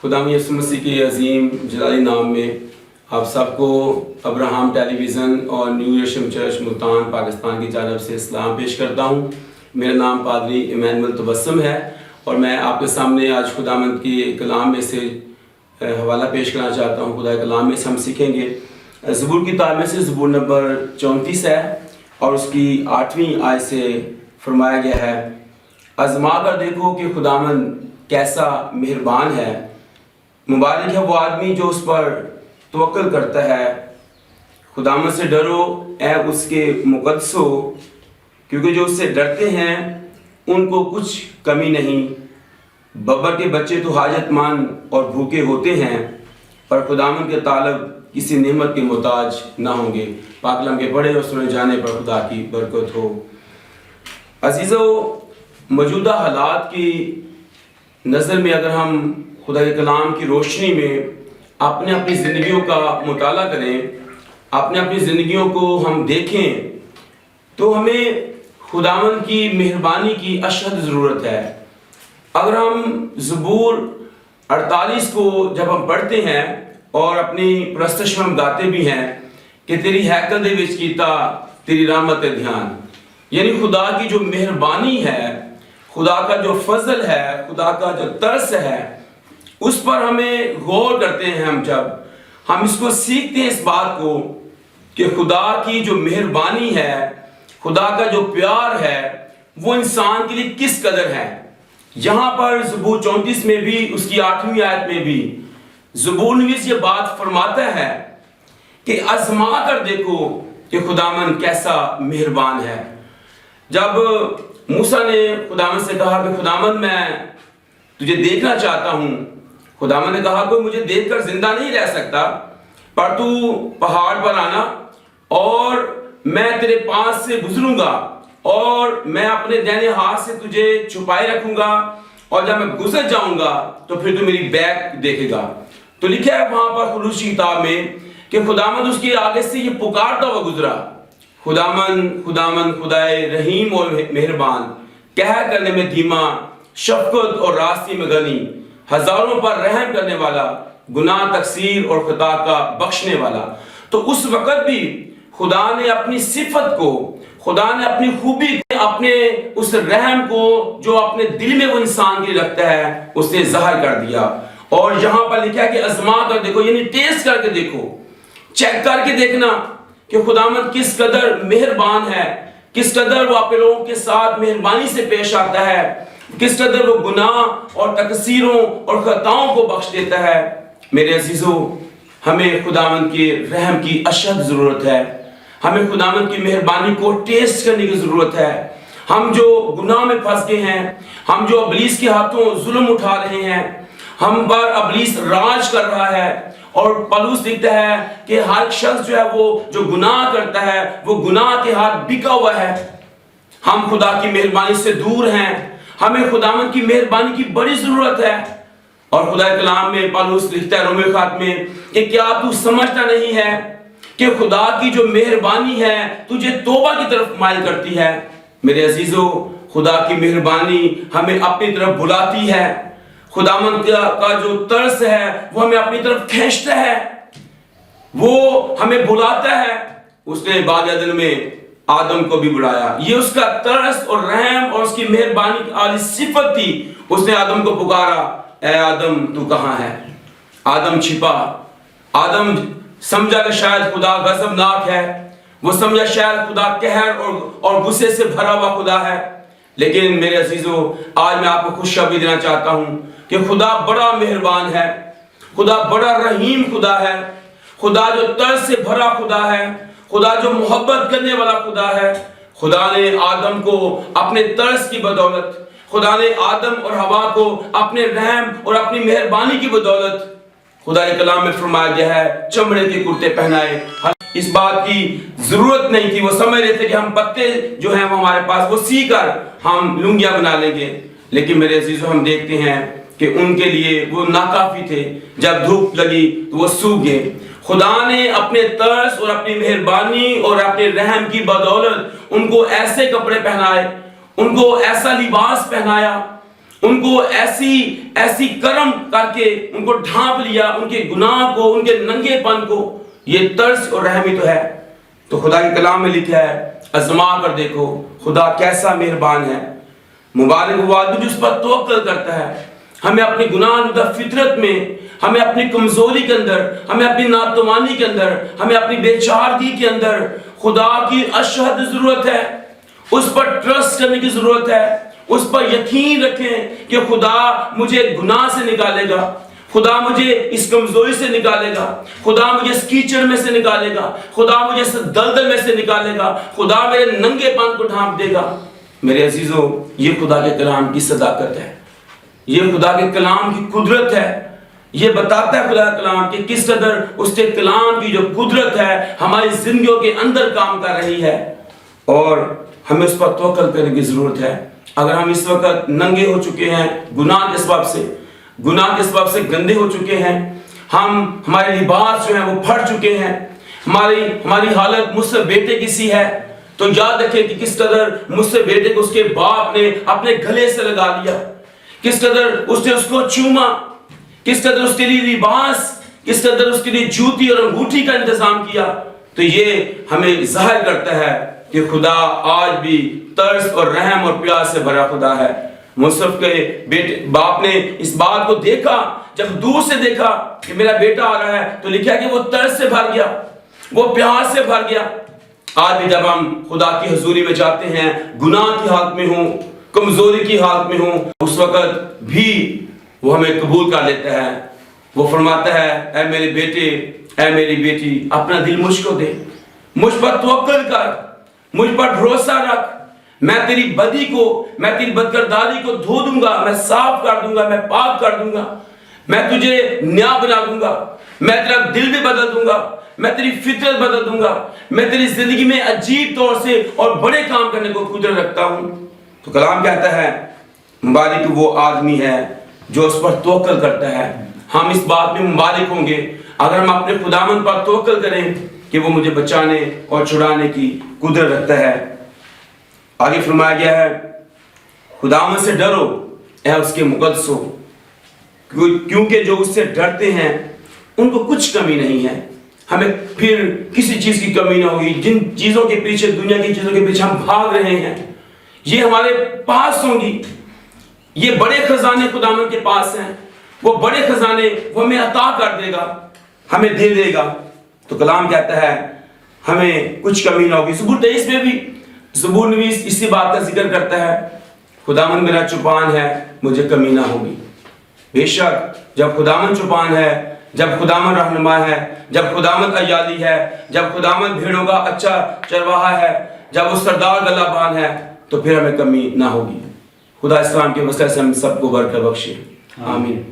خداوند یسوع مسیح کے عظیم جلالی نام میں آپ سب کو ابراہم ٹیلی ویژن اور نیو یشم چرچ ملتان پاکستان کی جانب سے اسلام پیش کرتا ہوں۔ میرا نام پادری ایمینول تبسم ہے اور میں آپ کے سامنے آج خداوند کی کلام میں سے حوالہ پیش کرنا چاہتا ہوں۔ خدا کے کلام میں سے ہم سیکھیں گے زبور کی کتاب میں سے زبور نمبر 34 ہے اور اس کی 8ویں آیت سے فرمایا گیا ہے، آزما کر دیکھو کہ خداوند کیسا مہربان ہے، مبارک ہے وہ آدمی جو اس پر توکل کرتا ہے۔ خداوند سے ڈرو اے اس کے مقدسو، کیونکہ جو اس سے ڈرتے ہیں ان کو کچھ کمی نہیں۔ ببر کے بچے تو حاجت مند اور بھوکے ہوتے ہیں، پر خداوند کے طالب کسی نعمت کے محتاج نہ ہوں گے۔ پاک کلام کے پڑھے اور سنے جانے پر خدا کی برکت ہو۔ عزیزو، موجودہ حالات کی نظر میں اگر ہم خدا کے کلام کی روشنی میں اپنی زندگیوں کا مطالعہ کریں، اپنی زندگیوں کو ہم دیکھیں، تو ہمیں خداوند کی مہربانی کی اشد ضرورت ہے۔ اگر ہم زبور 48 کو جب ہم پڑھتے ہیں اور اپنی پرستش میں ہم گاتے بھی ہیں کہ تیری ہیکل دے وچ کیتا تیری رحمت دھیان، یعنی خدا کی جو مہربانی ہے، خدا کا جو فضل ہے، خدا کا جو ترس ہے، اس پر ہمیں غور کرتے ہیں۔ جب ہم اس کو سیکھتے ہیں، اس بات کو کہ خدا کی جو مہربانی ہے، خدا کا جو پیار ہے، وہ انسان کے لیے کس قدر ہے۔ یہاں پر زبور 34 میں بھی، اس کی 8ویں آیت میں بھی زبور نویس یہ بات فرماتا ہے کہ آزما کر دیکھو کہ خداوند کیسا مہربان ہے۔ جب موسیٰ نے خداوند سے کہا کہ خداوند میں تجھے دیکھنا چاہتا ہوں، خداوند نے کہا کوئی مجھے دیکھ کر زندہ نہیں رہ سکتا، پر تو پہاڑ پر آنا اور میں تیرے پاس سے گزروں گا اور میں اپنے دائیں ہاتھ سے تجھے چھپائے رکھوں گا، اور جب میں گزر جاؤں گا تو پھر تو میری بیک دیکھے گا۔ تو لکھا ہے وہاں پر خروج کی کتاب میں کہ خداوند اس کے آگے سے یہ پکارتا ہوا گزرا، خداوند خداوند خدائے رحیم اور مہربان، قہر کرنے میں دھیما، شفقت اور راستی میں غنی، ہزاروں پر رحم کرنے والا، گناہ تقصیر اور خطا کا بخشنے والا۔ تو اس وقت بھی خدا نے اپنی صفت کو، خدا نے اپنی خوبی کو، اپنے اس رحم کو جو اپنے دل میں وہ انسان کے لیے رکھتا ہے، اس نے ظاہر کر دیا۔ اور یہاں پر لکھا ہے کہ آزما کر دیکھو، یعنی ٹیسٹ کر کے دیکھو، چیک کر کے دیکھنا کہ خداوند کس قدر مہربان ہے، کس قدر وہ اپنے لوگوں کے ساتھ مہربانی سے پیش آتا ہے، کس قدر وہ گناہ اور تقصیروں اور خطاؤں کو بخش دیتا ہے۔ میرے عزیزو، ہمیں خداوند کے رحم کی اشد ضرورت ہے، ہمیں خداوند کی مہربانی کو ٹیسٹ کرنے کی ضرورت ہے۔ ہم جو گناہ میں پھنس گئے ہیں، ہم جو ابلیس کے ہاتھوں ظلم اٹھا رہے ہیں، ہم پر ابلیس راج کر رہا ہے، اور پولس لکھتا ہے کہ ہر شخص جو ہے وہ جو گناہ کرتا ہے وہ گناہ کے ہاتھ بکا ہوا ہے۔ ہم خدا کی مہربانی سے دور ہیں، ہمیں خداوند کی مہربانی کی بڑی ضرورت ہے۔ اور خدا کے کلام میں پولس لکھتا ہے رومیو خط میں کہ کیا تو سمجھتا نہیں ہے کہ خدا کی جو مہربانی ہے تجھے توبہ کی طرف مائل کرتی ہے۔ میرے عزیزو، خدا کی مہربانی ہمیں اپنی طرف بلاتی ہے، خداوند کا جو ترس ہے وہ ہمیں اپنی طرف کھینچتا ہے، وہ ہمیں بلاتا ہے۔ اس نے بعد ازل میں آدم کو بھی بلایا، یہ اس کا ترس اور رحم اور اس کی مہربانی کی اعلی صفت تھی۔ اس نے آدم کو پکارا، اے آدم تو کہاں ہے؟ آدم چھپا، آدم سمجھا کہ شاید خدا غضبناک ہے، وہ سمجھا شاید خدا قہر اور غصے سے بھرا ہوا خدا ہے۔ لیکن میرے عزیزو، آج میں آپ کو خوشخبری دینا چاہتا ہوں کہ خدا بڑا مہربان ہے، خدا بڑا رحیم خدا ہے، خدا جو ترس سے بھرا خدا ہے، خدا جو محبت کرنے والا خدا ہے۔ خدا نے آدم کو اپنے ترس کی بدولت، خدا نے آدم اور حوا کو اپنے رحم اور اپنی مہربانی کی بدولت، خدا کے کلام میں فرمایا گیا ہے، چمڑے کے کرتے پہنائے۔ اس بات کی ضرورت نہیں تھی، وہ سمجھ رہے تھے کہ ہم پتے جو ہیں وہ ہمارے پاس، وہ سی کر ہم لنگیاں بنا لیں گے۔ لیکن میرے عزیزو، ہم دیکھتے ہیں کہ ان کے لیے وہ ناکافی تھے، جب دھوپ لگی تو وہ سوکھ گئے۔ خدا نے اپنے ترس اور اپنی مہربانی اور اپنے رحم کی بدولت ان کو ایسے کپڑے پہنائے، ان کو ایسا لباس پہنایا، ان کو ایسی کرم کر کے ان کو ڈھانپ لیا، ان کے گناہ کو، ان کے ننگے پن کو۔ یہ ترس اور رحم ہی تو ہے۔ تو خدا کے کلام میں لکھا ہے، آزما کر دیکھو خدا کیسا مہربان ہے، مبارک وہ آدمی جو اس پر توکل کرتا ہے۔ ہمیں اپنی گناہ آلودہ فطرت میں، ہمیں اپنی کمزوری کے اندر، ہمیں اپنی ناتوانی کے اندر، ہمیں اپنی بے چارگی کے اندر خدا کی اشد ضرورت ہے۔ اس پر ٹرسٹ کرنے کی ضرورت ہے، اس پر یقین رکھیں کہ خدا مجھے گناہ سے نکالے گا، خدا مجھے اس کمزوری سے نکالے گا، خدا مجھے اس کیچڑ میں سے نکالے گا، خدا مجھے اس دلدل میں سے نکالے گا، خدا میرے ننگے پان کو ڈھانپ دے گا۔ میرے عزیزو، یہ خدا کے کلام کی صداقت ہے، یہ خدا کے کلام کی قدرت ہے۔ یہ بتاتا ہے خدا کا کلام کہ کس قدر اس کے کلام کی جو قدرت ہے ہماری زندگیوں کے اندر کام کر رہی ہے، اور ہمیں اس پر توکل کرنے کی ضرورت ہے۔ اگر ہم اس وقت ننگے ہو چکے ہیں گناہ کے سبب سے گندے ہو چکے ہیں، ہمارے لباس جو ہیں وہ پھٹ چکے ہیں، ہماری حالت مجھ سے بیٹے کی سی ہے، تو یاد رکھیں کہ کس قدر مجھ سے بیٹے کو اس کے باپ نے اپنے گلے سے لگا لیا، کس قدر اس نے اس کو چوما، کس قدر اس کے لیے لباس، کس قدر اس کے لیے جوتی اور انگوٹھی کا انتظام کیا۔ تو یہ ہمیں ظاہر کرتا ہے کہ خدا آج بھی ترس اور رحم اور پیار سے بھرا خدا ہے۔ یوسف کے باپ نے اس بات کو دیکھا، جب دور سے دیکھا کہ میرا بیٹا آ رہا ہے، تو لکھا کہ وہ ترس سے بھر گیا، وہ پیار سے بھر گیا۔ آج بھی جب ہم خدا کی حضوری میں جاتے ہیں، گناہ کی حالت میں ہوں، کمزوری کی حالت میں ہوں، اس وقت بھی وہ ہمیں قبول کر لیتا ہے۔ وہ فرماتا ہے، اے میرے بیٹے، اے میری بیٹی، اپنا دل مجھ کو دے، مجھ پر توکل کر، مجھ پر بھروسہ رکھ، میں تیری بدی کو، میں تیری بدکرداری کو دھو دوں گا، میں صاف کر دوں گا، میں پاک کر دوں گا، میں تجھے نیا بنا دوں گا، میں تیرا دل بھی بدل دوں گا، میں تیری فطرت بدل دوں گا، میں تیری زندگی میں عجیب طور سے اور بڑے کام کرنے کو قدرت رکھتا ہوں۔ تو کلام کہتا ہے، مبارک وہ آدمی ہے جو اس پر توکل کرتا ہے۔ ہم اس بات میں مبارک ہوں گے اگر ہم اپنے خداوند پر توکل کریں کہ وہ مجھے بچانے اور چھڑانے کی قدرت رکھتا ہے۔ آگے فرمایا گیا ہے، خداوند سے ڈرو اے اس کے مقدسو، کیونکہ جو اس سے ڈرتے ہیں ان کو کچھ کمی نہیں ہے۔ ہمیں پھر کسی چیز کی کمی نہ ہوگی۔ جن چیزوں کے پیچھے، دنیا کی چیزوں کے پیچھے ہم بھاگ رہے ہیں، یہ ہمارے پاس ہوں گی۔ یہ بڑے خزانے خداوند کے پاس ہیں، وہ بڑے خزانے وہ ہمیں عطا کر دے گا، ہمیں دے دے گا۔ تو کلام کہتا ہے ہمیں کچھ کمی نہ ہوگی۔ زبور 23 میں بھی زبور نویس اسی بات کا ذکر کرتا ہے، خداوند میرا چوپان ہے، مجھے کمی نہ ہوگی۔ بے شک جب خداوند چوپان ہے، جب خداوند رہنما ہے، جب خداوند ایالی ہے، جب خداوند بھیڑوں کا اچھا چرواہا ہے، جب وہ سردار گلہ بان ہے، تو پھر ہمیں کمی نہ ہوگی۔ خدا اسلام کے وسیلے سے ہم سب کو برکت بخشے، آمین۔